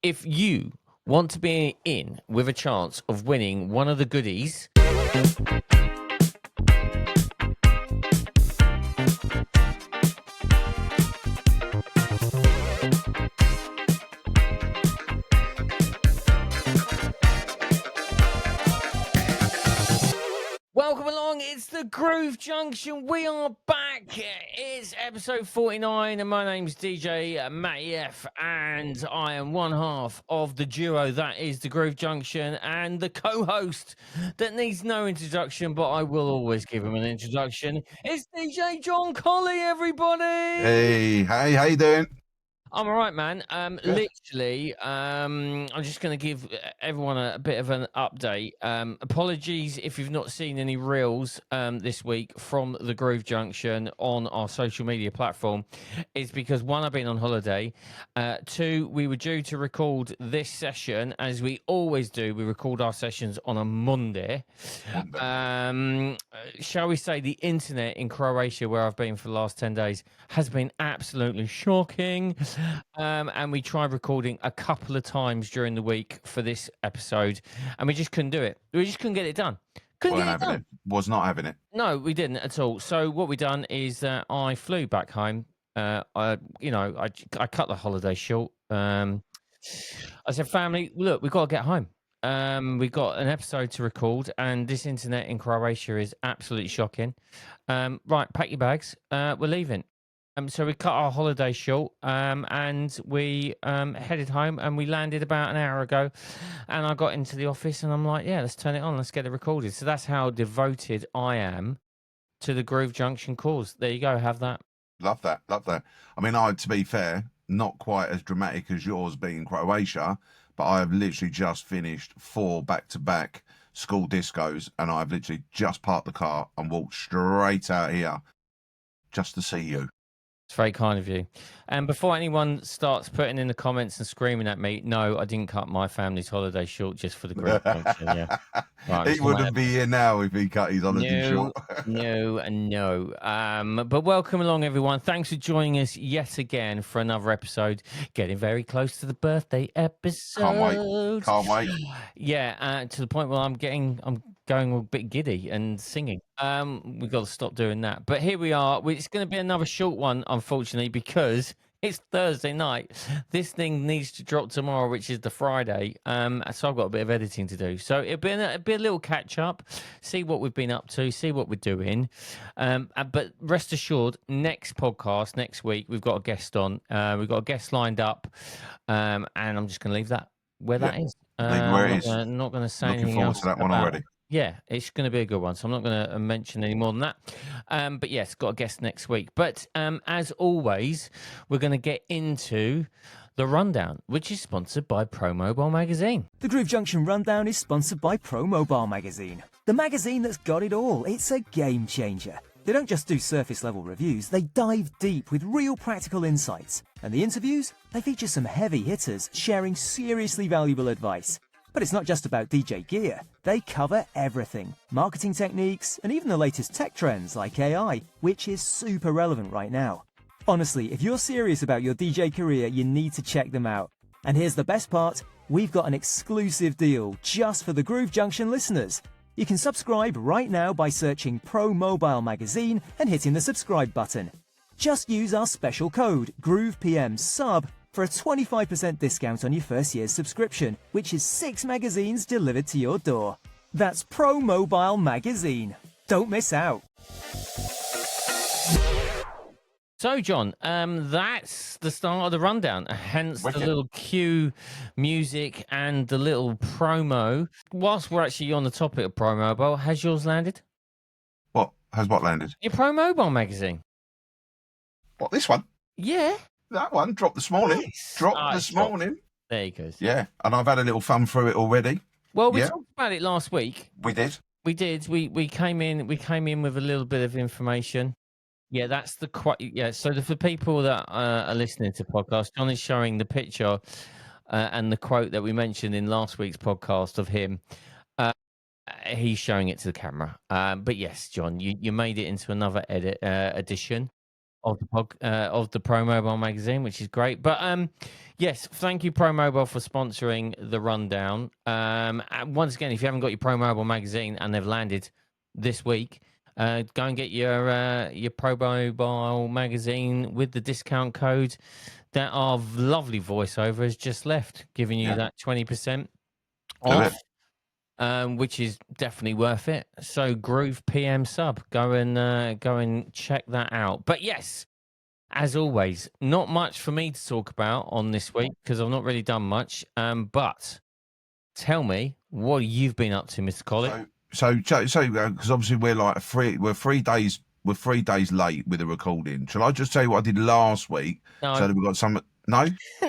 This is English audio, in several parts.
If you want to be in with a chance of winning one of the goodies, welcome along. It's the Groove Junction. We are back. It's episode 49, and my name's DJ Mattie F, and I am one half of the duo that is the Groove Junction, and the co-host that needs no introduction, but I will always give him an introduction. It's DJ Jon Colley, everybody. Hey, how you doing? I'm all right, man. Literally, I'm just going to give everyone a bit of an update. Apologies if you've not seen any reels this week from the Groove Junction on our social media platform. It's because, one, I've been on holiday. Two, we were due to record this session, as we always do. We record our sessions on a Monday. Shall we say the internet in Croatia, where I've been for the last 10 days, has been absolutely shocking. And we tried recording a couple of times during the week for this episode, and we just couldn't do it. We just couldn't get it done. Was not having it. No, we didn't at all. So what we done is that I flew back home. I cut the holiday short. I said, family, look, we've got to get home. We've got an episode to record, and this internet in Croatia is absolutely shocking. Right, pack your bags. We're leaving. So we cut our holiday short, and we headed home, and we landed about an hour ago, and I got into the office, and I'm like, yeah, let's turn it on. Let's get it recorded. So that's how devoted I am to the Groove Junction cause. There you go. Have that. Love that. I mean, to be fair, not quite as dramatic as yours being in Croatia, but I have literally just finished 4 back-to-back school discos, and I've literally just parked the car and walked straight out here just to see you. It's very kind of you. And before anyone starts putting in the comments and screaming at me, no, I didn't cut my family's holiday short just for the Groove Junction. Yeah, right, he wouldn't be here now if he cut his holiday short. No. But welcome along, everyone. Thanks for joining us yet again for another episode. Getting very close to the birthday episode. Can't wait. Yeah, to the point where I'm going a bit giddy and singing. We've got to stop doing that. But here we are. It's going to be another short one, unfortunately, because it's Thursday night. This thing needs to drop tomorrow, which is the Friday. So I've got a bit of editing to do. So it'll be a little catch up, see what we've been up to, see what we're doing. But rest assured, next podcast, next week, we've got a guest on. We've got a guest lined up. And I'm just going to leave that where that is. Where it is. Not going to say Looking anything forward else to that one already. Yeah, it's going to be a good one. So I'm not going to mention any more than that. But yes, got a guest next week. But as always, we're going to get into the rundown, which is sponsored by Pro Mobile Magazine. The Groove Junction Rundown is sponsored by Pro Mobile Magazine. The magazine that's got it all. It's a game changer. They don't just do surface level reviews, they dive deep with real practical insights. And the interviews, they feature some heavy hitters sharing seriously valuable advice. But it's not just about DJ gear. They cover everything. Marketing techniques, and even the latest tech trends like AI, which is super relevant right now. Honestly, if you're serious about your DJ career, you need to check them out. And here's the best part, we've got an exclusive deal just for the Groove Junction listeners. You can subscribe right now by searching Pro Mobile Magazine and hitting the subscribe button. Just use our special code, GroovePMSUB, for a 25% discount on your first year's subscription, which is 6 magazines delivered to your door. That's Pro Mobile Magazine. Don't miss out. So, John, that's the start of the rundown, hence the little cue music and the little promo. Whilst we're actually on the topic of Pro Mobile, has yours landed? What? Has what landed? Your Pro Mobile magazine. What, this one? Yeah. That one dropped this morning. Nice. Morning. There you go. Yeah, and I've had a little fun through it already. Well, we talked about it last week. We did. We came in with a little bit of information. Yeah, that's the so for people that are listening to podcasts, John is showing the picture and the quote that we mentioned in last week's podcast of him. He's showing it to the camera. But yes, John, you made it into another edition. of the Pro Mobile magazine, which is great. But yes, thank you Pro Mobile for sponsoring the rundown. And once again, if you haven't got your Pro Mobile magazine and they've landed this week, go and get your Pro Mobile magazine with the discount code that our lovely voiceover has just left, giving you that 20% off. Which is definitely worth it. So Groove PM sub, go and check that out. But yes, as always, not much for me to talk about on this week because I've not really done much. But tell me what you've been up to, Mr. Colley. So because obviously we're 3 days late with the recording. Shall I just tell you what I did last week? No. So that we got some. No,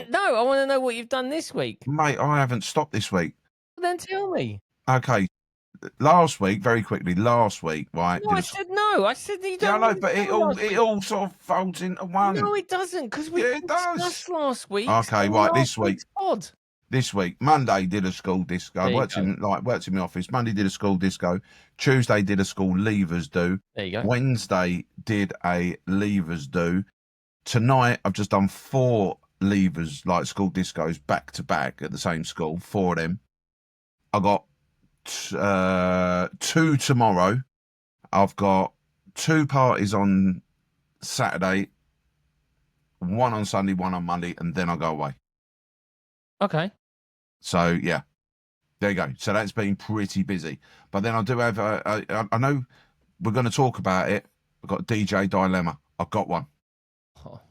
no, I want to know what you've done this week, mate. I haven't stopped this week. Then tell me. Okay, last week, very quickly. Last week, right? No, I said no. I said that you don't. Yeah, I know, but it all sort of folds into one. No, it doesn't, because we discussed last week. Okay, right. This week, Monday did a school disco. I worked in my office. Monday did a school disco. Tuesday did a school leavers do. There you go. Wednesday did a leavers do. Tonight I've just done 4 leavers, like school discos, back to back at the same school. 4 of them. I got 2 tomorrow. I've got 2 parties on Saturday, 1 on Sunday, 1 on Monday, and then I go away. Okay. So yeah, there you go. So that's been pretty busy. But then I do have I know we're going to talk about it. I've got a DJ dilemma. I've got one.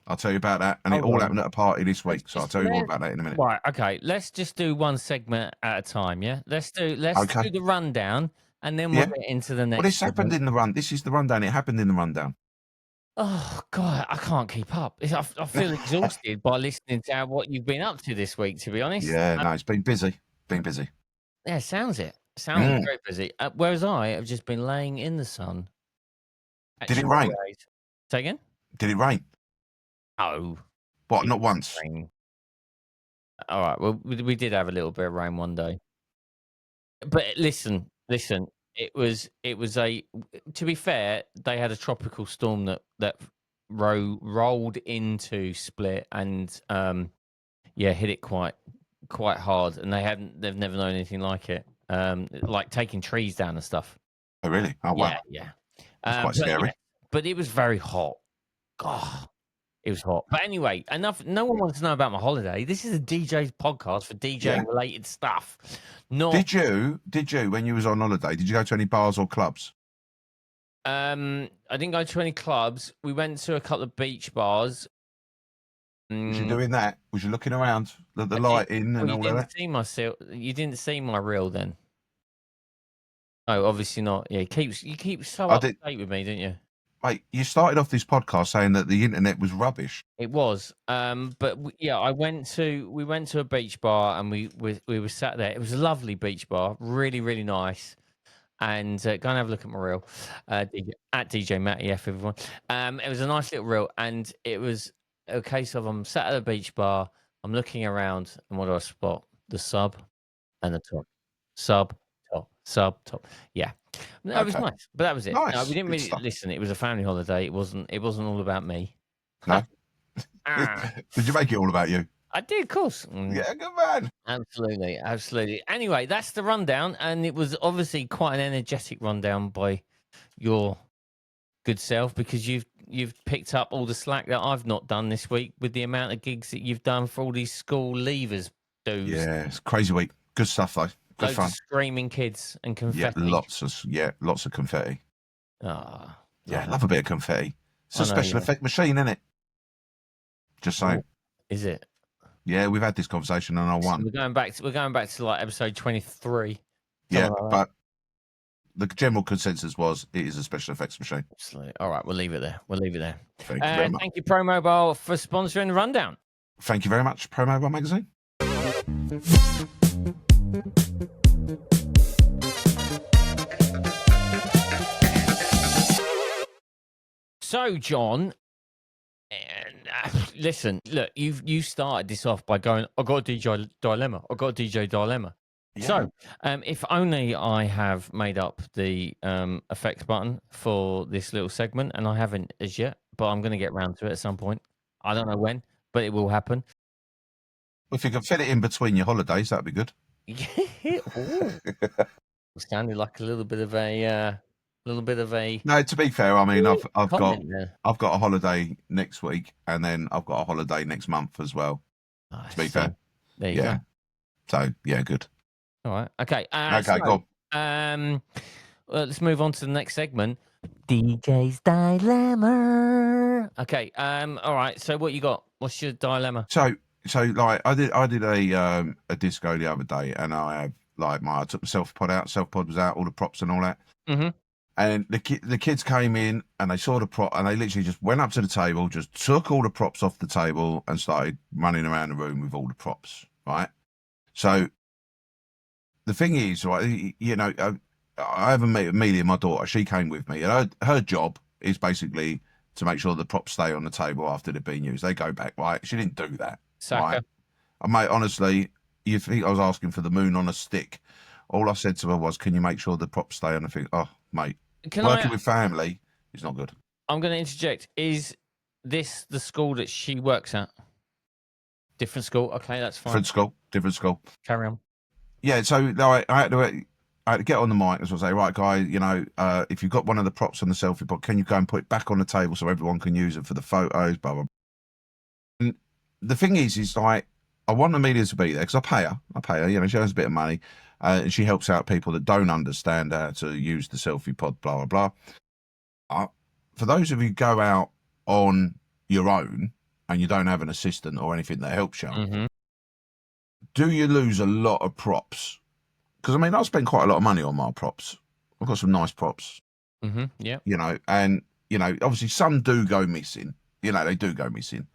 I'll tell you about that. And it all happened at a party this week. So I'll tell you all about that in a minute. Right, okay. Let's just do one segment at a time, yeah? Let's do the rundown and then we'll get into the next. Well, this happened in the run. This is the rundown. It happened in the rundown. Oh God, I can't keep up. I feel exhausted by listening to what you've been up to this week, to be honest. Yeah, no, it's been busy. Been busy. Yeah, sounds very busy. Whereas I have just been laying in the sun. Did it rain? Say again? Did it rain? No. What? Not once. Rain. All right. Well, we did have a little bit of rain one day, but listen. It was a. To be fair, they had a tropical storm that rolled into Split and hit it quite hard, and they've never known anything like it. Like taking trees down and stuff. Oh really? Oh wow. Yeah. That's quite scary. Yeah, but it was very hot. God. It was hot. But anyway, enough. No one wants to know about my holiday. This is a DJ podcast for DJ related stuff. Not. Did you, when you was on holiday, did you go to any bars or clubs? I didn't go to any clubs. We went to a couple of beach bars. Was you doing that? Was you looking around the lighting and all that? You didn't see my reel then. Oh, obviously not. Yeah, you keep so up to date with me, didn't you? Mate, you started off this podcast saying that the internet was rubbish. It was, but we went to a beach bar and we were sat there. It was a lovely beach bar, really really nice. And go and have a look at my reel, at DJ Mattie F everyone. It was a nice little reel, and it was a case of I'm sat at a beach bar, I'm looking around, and what do I spot? The sub and the top, sub top. Yeah. That was nice, but that was it. Nice. No, we didn't really listen. It was a family holiday. It wasn't all about me. No. Did you make it all about you? I did, of course. Yeah, good man. Absolutely. Anyway, that's the rundown, and it was obviously quite an energetic rundown by your good self because you've picked up all the slack that I've not done this week with the amount of gigs that you've done for all these school leavers dudes. Yeah, it's a crazy week. Good stuff though. Good Loads fun. Of screaming kids and confetti. Lots of confetti. Ah, yeah, love a bit of confetti. It's a special effect machine, isn't it? Just saying. Is it? Yeah, we've had this conversation and I won. We're going back to like episode 23. Yeah, but the general consensus was it is a special effects machine. Absolutely. All right, we'll leave it there. Thank you very much. Thank you, Pro Mobile, for sponsoring the rundown. Thank you very much, Pro Mobile Magazine. So, John, listen, look, you started this off by going, I got a DJ dilemma. Yeah. So, if only I have made up the effects button for this little segment, and I haven't as yet, but I'm going to get round to it at some point. I don't know when, but it will happen. If you can fit it in between your holidays, that'd be good. Ooh. Sounded like a little bit of a No, to be fair, I mean, I've got comment there. a holiday next week, and then I've got a holiday next month as well. To be fair, there you yeah. go. So yeah, good. All right. Okay. Okay, go on. Let's move on to the next segment. DJ's dilemma. Okay. All right. So what you got? What's your dilemma? So like I did a disco the other day, and I have like I took the self pod out. Self pod was out, all the props and all that. Mm-hmm. And the kids came in and they saw the prop, and they literally just went up to the table, just took all the props off the table, and started running around the room with all the props. Right. So the thing is, right, you know, I have Amelia, my daughter. She came with me, and her job is basically to make sure the props stay on the table after they've been used. They go back, right? She didn't do that. Saka. Right? Mate, honestly, you think I was asking for the moon on a stick? All I said to her was, "Can you make sure the props stay on the thing?" Oh, mate, working with family is not good. I'm going to interject. Is this the school that she works at? Different school? Okay, that's fine. Different school. Carry on. Yeah, so like, I had to get on the mic and sort of say, right, guy, you know, if you've got one of the props on the selfie pod, can you go and put it back on the table so everyone can use it for the photos, blah, blah, blah. And the thing is like, I want Amelia to be there because I pay her, you know, she earns a bit of money, and she helps out people that don't understand how to use the selfie pod, blah, blah, blah. For those of you who go out on your own and you don't have an assistant or anything that helps you, Mm-hmm. do you lose a lot of props? Because I mean, I spend quite a lot of money on my props. I've got some nice props. Mm-hmm. Yeah. You know, and you know, obviously some do go missing. You know, they do go missing.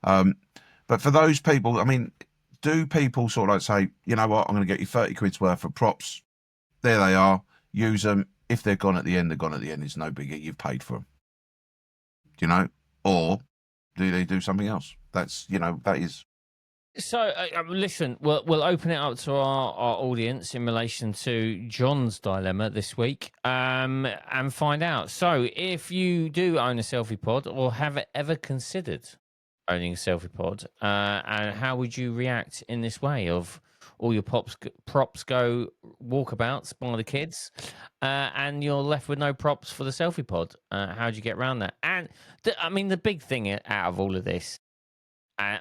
But for those people, I mean, do people sort of like say, you know what, I'm going to get you 30 quid's worth of props. There they are. Use them. If they're gone at the end, they're gone at the end. It's no biggie. You've paid for them. You know, or do they do something else? That's, you know, that is. So, listen, we'll open it up to our audience in relation to John's dilemma this week, and find out. So, if you do own a selfie pod or have ever considered owning a selfie pod, and how would you react in this way of all your props go walkabouts by the kids, and you're left with no props for the selfie pod? How do you get around that? And I mean, the big thing out of all of this.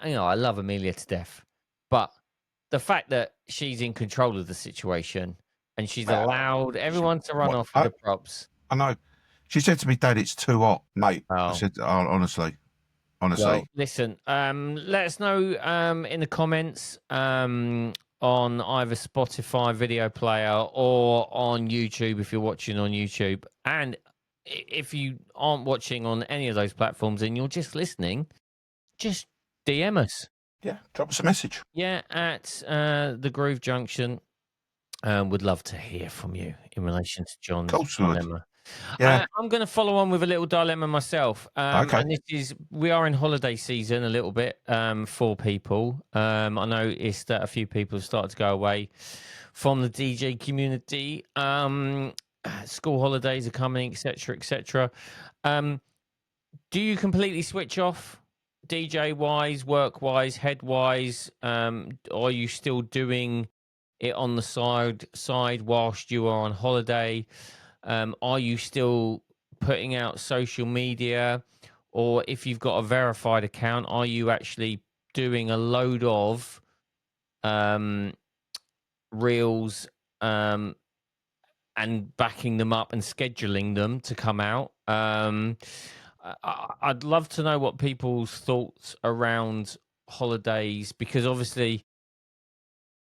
You know, I love Amelia to death, but the fact that she's in control of the situation and she's allowed everyone to run off with the props. I know. She said to me, "Dad, it's too hot, mate." Oh. I said, honestly. Well, listen, let us know in the comments on either Spotify video player or on YouTube if you're watching on YouTube. And if you aren't watching on any of those platforms and you're just listening, just DM us. Yeah, drop us a message. Yeah, at the Groove Junction. Would love to hear from you in relation to John's dilemma. Yeah. I'm going to follow on with a little dilemma myself. Okay. And we are in holiday season a little bit for people. I noticed that a few people have started to go away from the DJ community. School holidays are coming, etc., etc. Do you completely switch off? DJ wise, work wise, head wise, are you still doing it on the side whilst you are on holiday? Are you still putting out social media, or if you've got a verified account, are you actually doing a load of reels and backing them up and scheduling them to come out? I'd love to know what people's thoughts around holidays, because obviously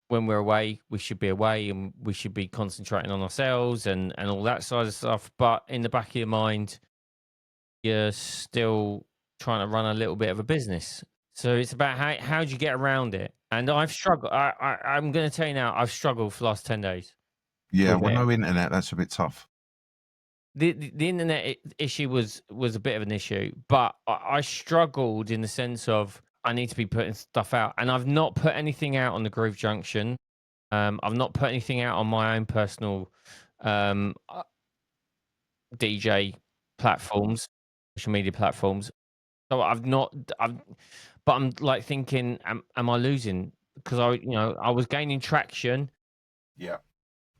when we're away, we should be away and we should be concentrating on ourselves and all that side of stuff. But in the back of your mind, you're still trying to run a little bit of a business. So it's about how do you get around it? And I've struggled. I'm going to tell you now, I've struggled for the last 10 days. Yeah, well, no internet, that's a bit tough. The internet issue was a bit of an issue, but I struggled in the sense of I need to be putting stuff out, and I've not put anything out on the Groove Junction. I've not put anything out on my own personal DJ platforms, social media platforms. So I've not, but I'm like thinking, am I losing? Because I was gaining traction. Yeah.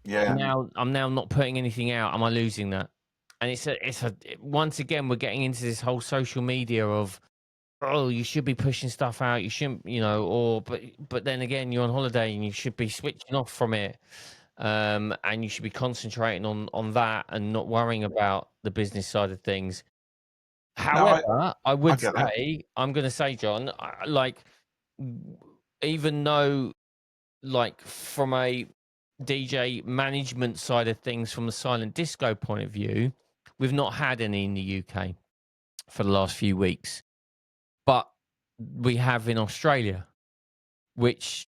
And Yeah. now I'm now not putting anything out. Am I losing that? And once again, we're getting into this whole social media of, oh, you should be pushing stuff out. You shouldn't, but then again, you're on holiday and you should be switching off from it. And you should be concentrating on that and not worrying about the business side of things. No, However, I I would get that. say, I'm going to say, John, like, even though, like, from a DJ management side of things, from the silent disco point of view, we've not had any in the UK for the last few weeks, but we have in Australia, which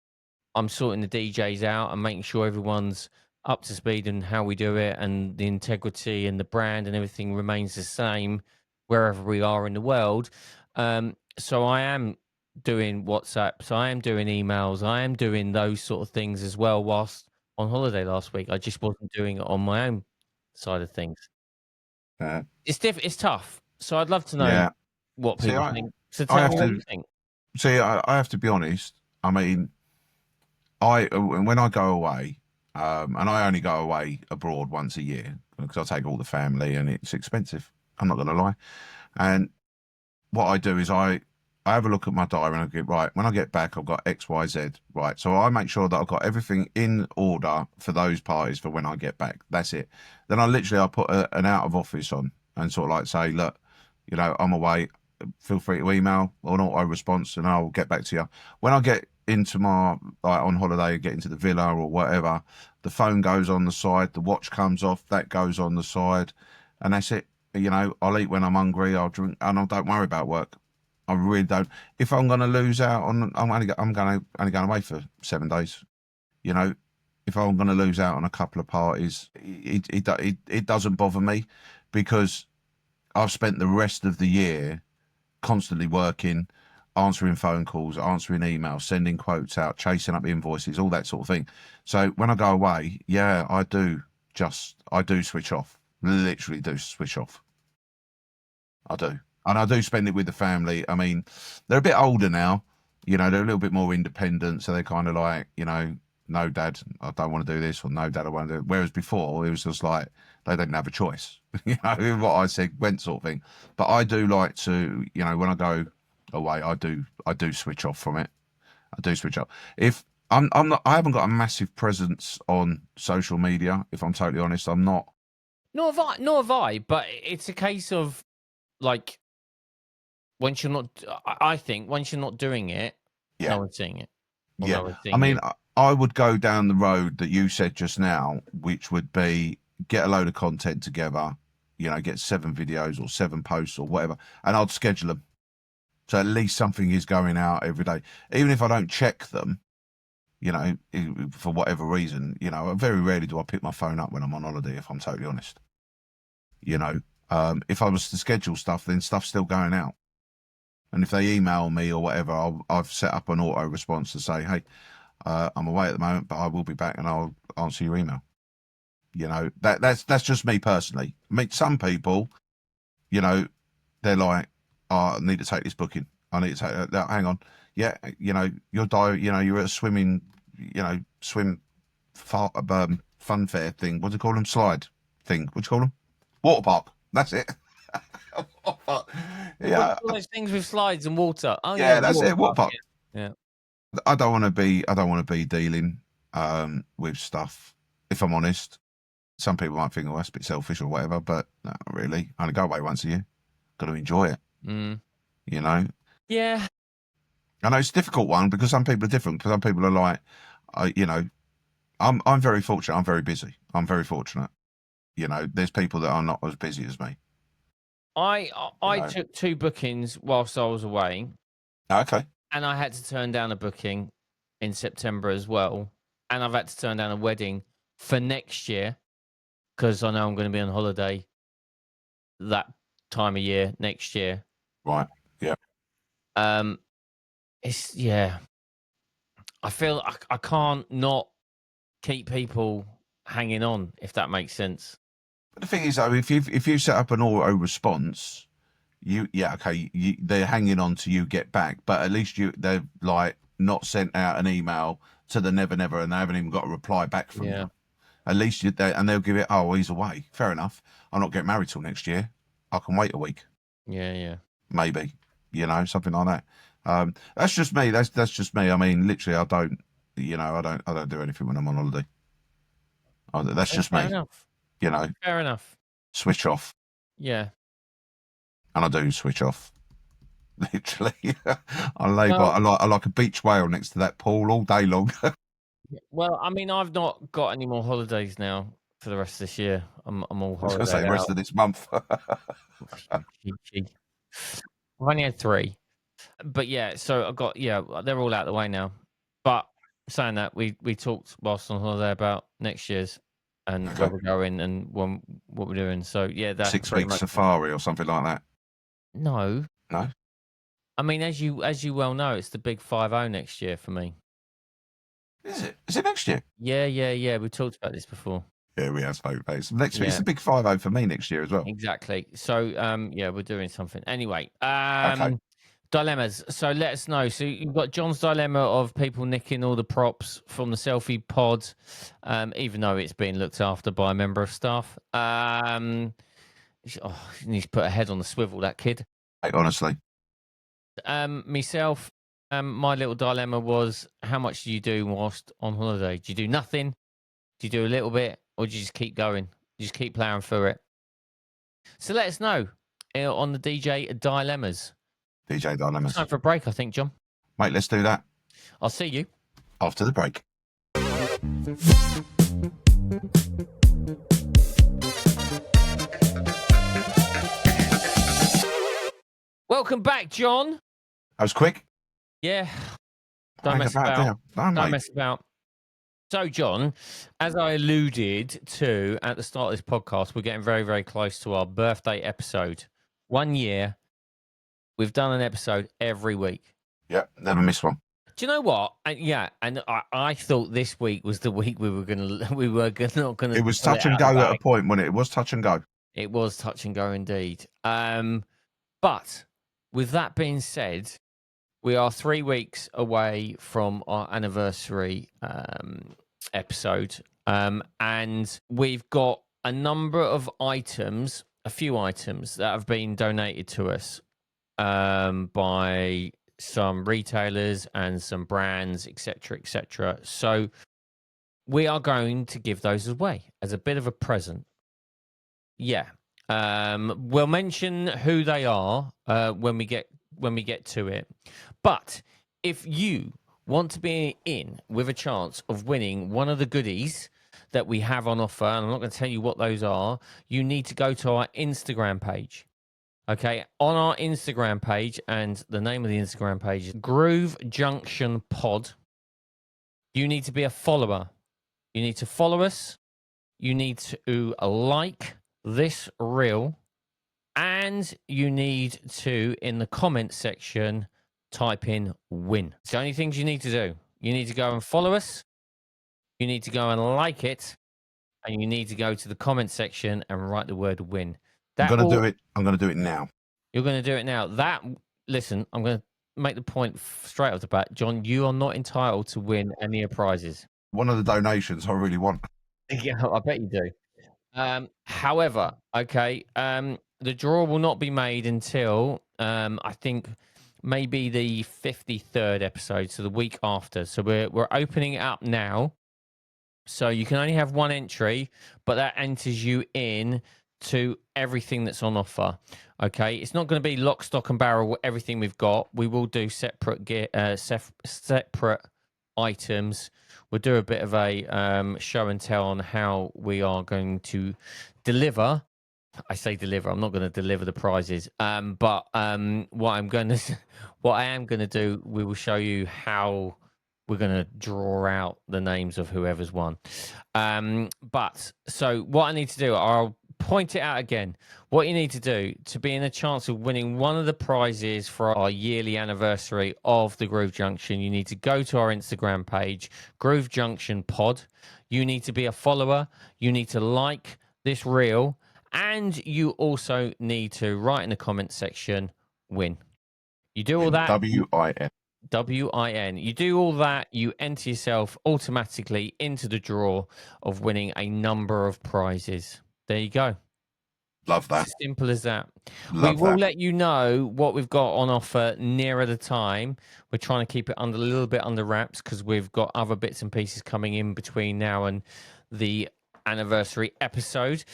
I'm sorting the DJs out and making sure everyone's up to speed and how we do it, and the integrity and the brand and everything remains the same wherever we are in the world. So I am doing WhatsApps, I am doing emails, I am doing those sort of things as well whilst on holiday last week. I just wasn't doing it on my own side of things. Uh, It's tough. So I'd love to know yeah. what See, people think. So I tell have me what you to think. see. I have to be honest. I mean, when I go away, and I only go away abroad once a year because I take all the family and it's expensive. I'm not going to lie. And what I do is I have a look at my diary and I get, right, when I get back, I've got X, Y, Z. Right. So I make sure that I've got everything in order for those parties for when I get back. That's it. Then I put an out of office on and sort of like say, look, I'm away. Feel free to email or an auto response and I'll get back to you. When I get into my, like on holiday, get into the villa or whatever, the phone goes on the side, the watch comes off, that goes on the side, and that's it. I'll eat when I'm hungry, I'll drink, and I don't worry about work. I really don't. If I'm going to lose out on, I'm going away for 7 days. You know, if I'm going to lose out on a couple of parties, it doesn't bother me because I've spent the rest of the year constantly working, answering phone calls, answering emails, sending quotes out, chasing up invoices, all that sort of thing. So when I go away, yeah, I do switch off. Literally do switch off. I do. And I do spend it with the family. I mean, they're a bit older now, they're a little bit more independent. So they're kind of like, no, dad, I don't want to do this, or no, dad, I want to do it. Whereas before, it was just like they didn't have a choice. What I said went sort of thing. But I do like to, when I go away, I do switch off from it. I do switch off. If I'm not, I haven't got a massive presence on social media. If I'm totally honest, I'm not. Nor have I. But it's a case of, like, once you're not, I think once you're not doing it, Yeah. no one's seeing it. Or Yeah. no one's I seeing mean, you. I would go down the road that you said just now, which would be get a load of content together, get 7 videos or 7 posts or whatever, and I'd schedule them. So at least something is going out every day. Even if I don't check them, for whatever reason, very rarely do I pick my phone up when I'm on holiday, if I'm totally honest. If I was to schedule stuff, then stuff's still going out. And if they email me or whatever, I've set up an auto response to say, hey, I'm away at the moment, but I will be back and I'll answer your email. That's just me personally. I mean, some people, they're like, oh, I need to take this booking. I need to take that. Hang on. Yeah. You're at a swimming, swim fun fair thing. What do you call them? Slide thing. What do you call them? Water park. That's it. Yeah. All those things with slides and water. Oh yeah, Yeah, that's it. Water park. Yeah. I don't want to be dealing with stuff. If I'm honest, some people might think, oh, that's a bit selfish or whatever, but no, not really. I only go away once a year. Got to enjoy it. Mm. Yeah. Yeah. I know it's a difficult one because some people are different. Some people are like, I'm very fortunate. I'm very busy. I'm very fortunate. There's people that are not as busy as me. I took 2 bookings whilst I was away, Okay. and I had to turn down a booking in September as well, and I've had to turn down a wedding for next year because I know I'm going to be on holiday that time of year next year. Right. Yeah. It's I feel I can't not keep people hanging on, if that makes sense. But the thing is, though, if you set up an auto response, they're hanging on to you get back, but at least they've like not sent out an email to the Never Never, and they haven't even got a reply back from you. At least and they'll give it. Oh, well, he's away. Fair enough. I'm not getting married till next year. I can wait a week. Yeah. Maybe, something like that. That's just me. That's just me. I mean, literally, I don't do anything when I'm on holiday. That's just fair me. Enough. Fair enough. Switch off. Yeah. And I do switch off. Literally, I like a beach whale next to that pool all day long. Well, I mean, I've not got any more holidays now for the rest of this year. I'm all I was going holiday to say the rest of this month. I've only had 3, but yeah. So I've got they're all out the way now. But saying that, we talked whilst on holiday about next year's and where we're going and what we're doing. So yeah, that's 6 weeks safari or something like that. No. No. I mean, as you well know, it's the big 50 next year for me. Is it? Is it next year? Yeah. We talked about this before. Yeah, we have spoken about it. Next week, it's a big 50 for me next year as well. Exactly. So, we're doing something. Anyway, Okay. Dilemmas. So let us know. So you've got John's dilemma of people nicking all the props from the selfie pod, even though it's being looked after by a member of staff. He needs to put a head on the swivel, that kid. Honestly. Myself, my little dilemma was, how much do you do whilst on holiday? Do you do nothing? Do you do a little bit? Or do you just keep going? You just keep plowing through it? So let us know on the DJ Dilemmas. DJ Dilemmas. It's time for a break, I think, John. Mate, let's do that. I'll see you after the break. Welcome back, John. That was quick. Yeah. Don't mess about. Don't mess about. So, John, as I alluded to at the start of this podcast, we're getting very, very close to our birthday episode. 1 year. We've done an episode every week. Yeah, never missed one. Do you know what? And I thought this week was the week we were not gonna. It was touch and go at a point, wasn't it? It was touch and go. It was touch and go indeed. But with that being said, we are 3 weeks away from our anniversary episode, and we've got a number of items, a few items that have been donated to us by some retailers and some brands, etc. So we are going to give those away as a bit of a present. Yeah. We'll mention who they are when we get to it. But if you want to be in with a chance of winning one of the goodies that we have on offer, and I'm not going to tell you what those are, you need to go to our Instagram page. Okay, on our Instagram page, and the name of the Instagram page is Groove Junction Pod. You need to be a follower. You need to follow us. You need to like this reel, and you need to, in the comment section, type in win. It's the only things you need to do. You need to go and follow us. You need to go and like it, and you need to go to the comment section and write the word win. I'm going to do it. I'm going to do it now. You're going to do it now. Listen, I'm going to make the point straight off the bat. John, you are not entitled to win any prizes. One of the donations I really want. Yeah, I bet you do. However, okay, the draw will not be made until I think maybe the 53rd episode, so the week after. So we're opening it up now. So you can only have one entry, but that enters you in to everything that's on offer. Okay, it's not going to be lock, stock, and barrel everything we've got. We will do separate separate items. We'll do a bit of a show and tell on how we are going to deliver. I say deliver. I'm not going to deliver the prizes. But what I am going to do, we will show you how we're going to draw out the names of whoever's won. But so what I need to do, I'll point it out again. What you need to do to be in a chance of winning one of the prizes for our yearly anniversary of the Groove Junction, you need to go to our Instagram page, Groove Junction Pod. You need to be a follower. You need to like this reel, And you also need to write in the comment section, win. You do all that. WIN. WIN. You do all that, you enter yourself automatically into the draw of winning a number of prizes. There you go. Love It's that. as simple as that. We Love will that. let you know what we've got on offer nearer the time. We're trying to keep it under a little bit under wraps because we've got other bits and pieces coming in between now and the anniversary episode.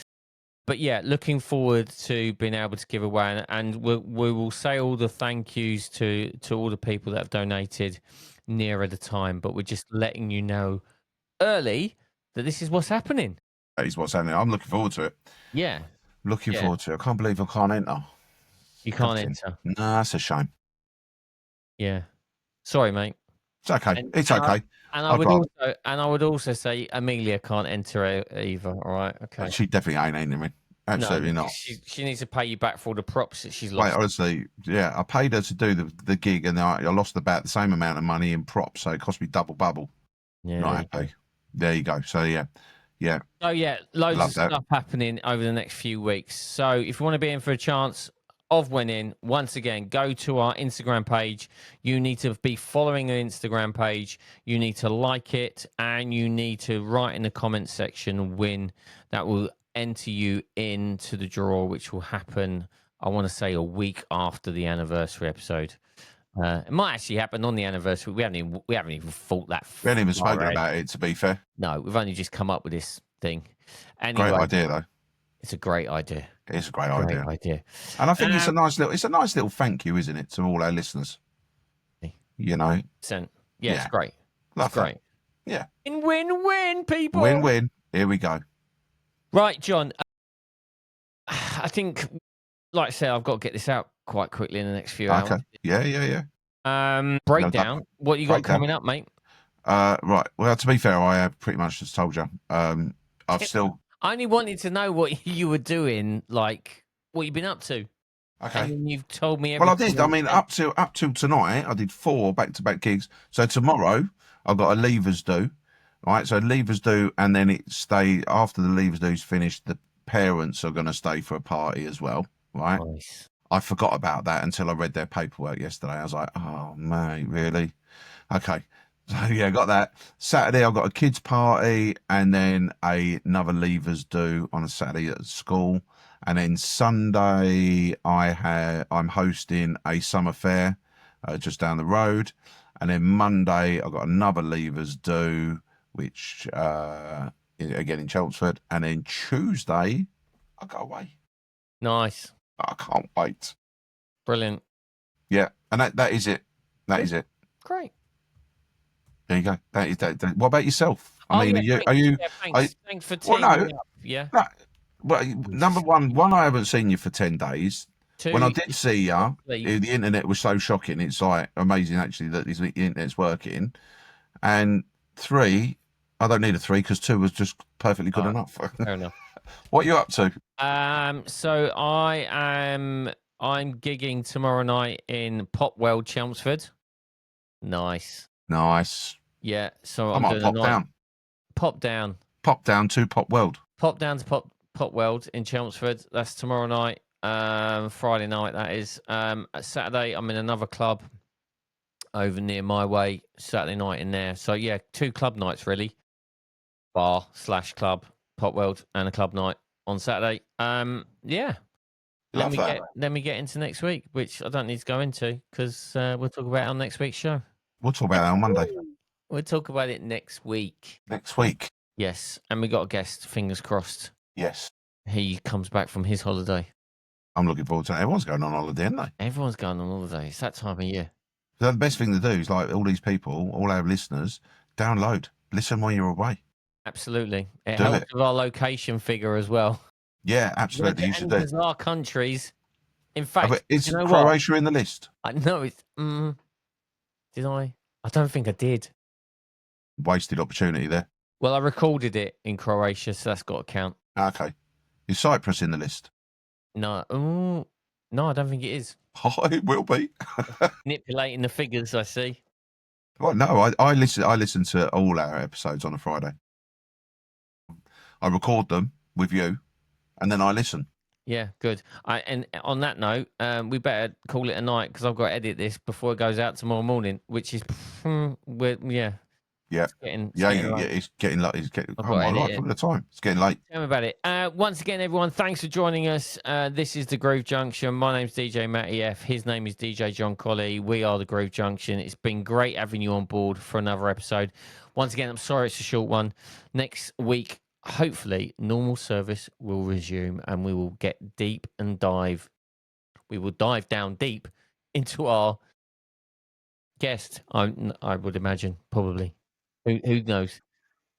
But yeah, looking forward to being able to give away, and we will say all the thank yous to all the people that have donated nearer the time. But we're just letting you know early that this is what's happening. That is what's happening. I'm looking forward to it. Yeah, Looking Yeah. forward to it. I can't believe I can't enter. you can't Gutting. enter. No, that's a shame. Yeah, sorry, mate. It's okay. And- It's and I- okay. And I would also say Amelia can't enter either. All right, okay. She definitely ain't entering. Absolutely No, not. She needs to pay you back for all the props that she's Wait, lost. honestly, yeah, I paid her to do the gig, and I lost about the same amount of money in props, so it cost me double bubble. Yeah, Not there you go. happy. There you go. So yeah, Oh yeah, loads Love of that. stuff happening over the next few weeks. So if you want to be in for a chance of winning, once again, go to our Instagram page. You need to be following the Instagram page. You need to like it, and you need to write in the comments section win. That will enter you into the draw, which will happen, I want to say, a week after the anniversary episode. It might actually happen on the anniversary. We haven't even thought that. we haven't even far spoken ahead. about it. To be fair, No, we've only just come up with this thing. Anyway, great idea though. it's a great idea. It's a great Great idea, idea. and I think it's a nice little thank you, isn't it, to all our listeners? You know, Yeah, Yeah. it's great. love It's great. Yeah. Win-win, people. Win-win. Here we go. Right, John. I think, like I said, I've got to get this out quite quickly in the next few hours. Okay. Yeah. Breakdown. What you got Breakdown. coming up, mate? Right. Well, to be fair, I have pretty much just told you. I've still. I only wanted to know what you were doing, like what you've been up to. Okay. And then you've told me Well, I everything. did. I mean, up till tonight, I did 4 back-to-back gigs. So tomorrow, I've got a Levers do. Right. So Levers do, and then after the Levers do's finished, the parents are going to stay for a party as well. Right. Nice. I forgot about that until I read their paperwork yesterday. I was like, oh, mate, really? Okay. So, yeah, got that. Saturday, I've got a kids' party and then another Levers do on a Saturday at school. And then Sunday, I'm hosting a summer fair just down the road. And then Monday, I've got another Levers do, which, again, in Chelmsford. And then Tuesday, I go away. Nice. I can't wait. Brilliant. Yeah, and that is it. That is it. Great. There you go. That is that. What about yourself? I mean, yeah, are you? Thanks for Well, teaming no. up. Yeah. No, well, number one, I haven't seen you for 10 days. Two, When I did see you, Leave. the internet was so shocking. It's like amazing, actually, that the internet's working. And 3, I don't need a 3 because 2 was just perfectly good enough. Fair enough. What are you up to? So I'm gigging tomorrow night in Pop World, Chelmsford. Nice. Nice. Yeah. So I I'm might doing pop a night. down. Pop down. Pop down to Pop World. Pop down to Pop World in Chelmsford. That's tomorrow night. Friday night, that is. Saturday, I'm in another club over near my way. Saturday night in there. So yeah, 2 club nights really. Bar/club, Pop World, and a club night on Saturday. Yeah. Love that. Then we get into next week, which I don't need to go into because we'll talk about it on next week's show. We'll talk about that on Monday. We'll talk about it next week. Next week. Yes, and we got a guest. Fingers crossed. Yes. He comes back from his holiday. I'm looking forward to it. Everyone's going on holiday, aren't they? Everyone's going on holiday. It's that time of year. So the best thing to do is, like, all these people, all our listeners, download. Listen while you're away. Absolutely. It Do helps it. with our location figure as well. Yeah, absolutely. You should do. Our countries. In fact, But is you know what? Croatia in the list? I know it's. Did I? I don't think I did. Wasted opportunity there. Well, I recorded it in Croatia, so that's got to count. Okay. Is Cyprus in the list? No, no, I don't think it is. Oh, it will be. Manipulating the figures, I see. Well, no, I listen to all our episodes on a Friday. I record them with you, and then I listen. Yeah, good. And on that note, we better call it a night because I've got to edit this before it goes out tomorrow morning, which is, yeah. Yeah. It's Yeah, getting late. it's getting late. It's getting, I've oh got to my edit life, it. look at the time. It's getting late. Tell me about it. Once again, everyone, thanks for joining us. This is the Groove Junction. My name's DJ Mattie F. His name is DJ Jon Colley. We are the Groove Junction. It's been great having you on board for another episode. Once again, I'm sorry it's a short one. Next week, hopefully, normal service will resume and we will get deep and dive. We will dive down deep into our guest, I would imagine, probably. Who knows?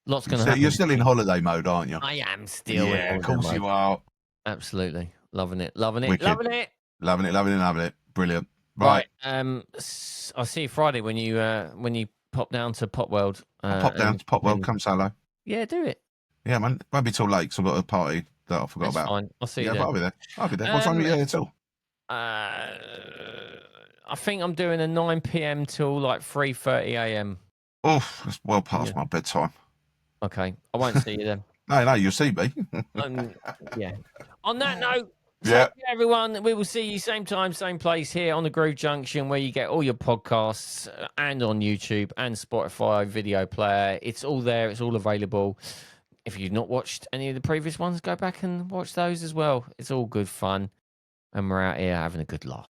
Lots going to happen. You're still in holiday mode, aren't you? I am still. Yeah, of course you are. Absolutely. Loving it. Loving it. Wicked. Loving it. Loving it, loving it, loving it. Brilliant. Right. I'll see you Friday when you pop down to Pop World. I'll pop down to Pop World, come solo. Yeah, do it. Yeah, man. Won't be till late because I've got a party that I forgot That's about. fine. I'll see you Yeah, there. but I'll be there. I'll be there. What time are you there till? I think I'm doing a 9 p.m. till like 3:30 a.m. Oh, that's well past my bedtime. Okay. I won't see you then. No, you'll see me. Yeah. On that note, Yeah. thank you, everyone. We will see you same time, same place here on the Groove Junction, where you get all your podcasts and on YouTube and Spotify video player. It's all there. It's all available. If you've not watched any of the previous ones, go back and watch those as well. It's all good fun. And we're out here having a good laugh.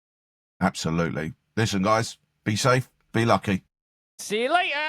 Absolutely. Listen, guys, be safe, be lucky. See you later.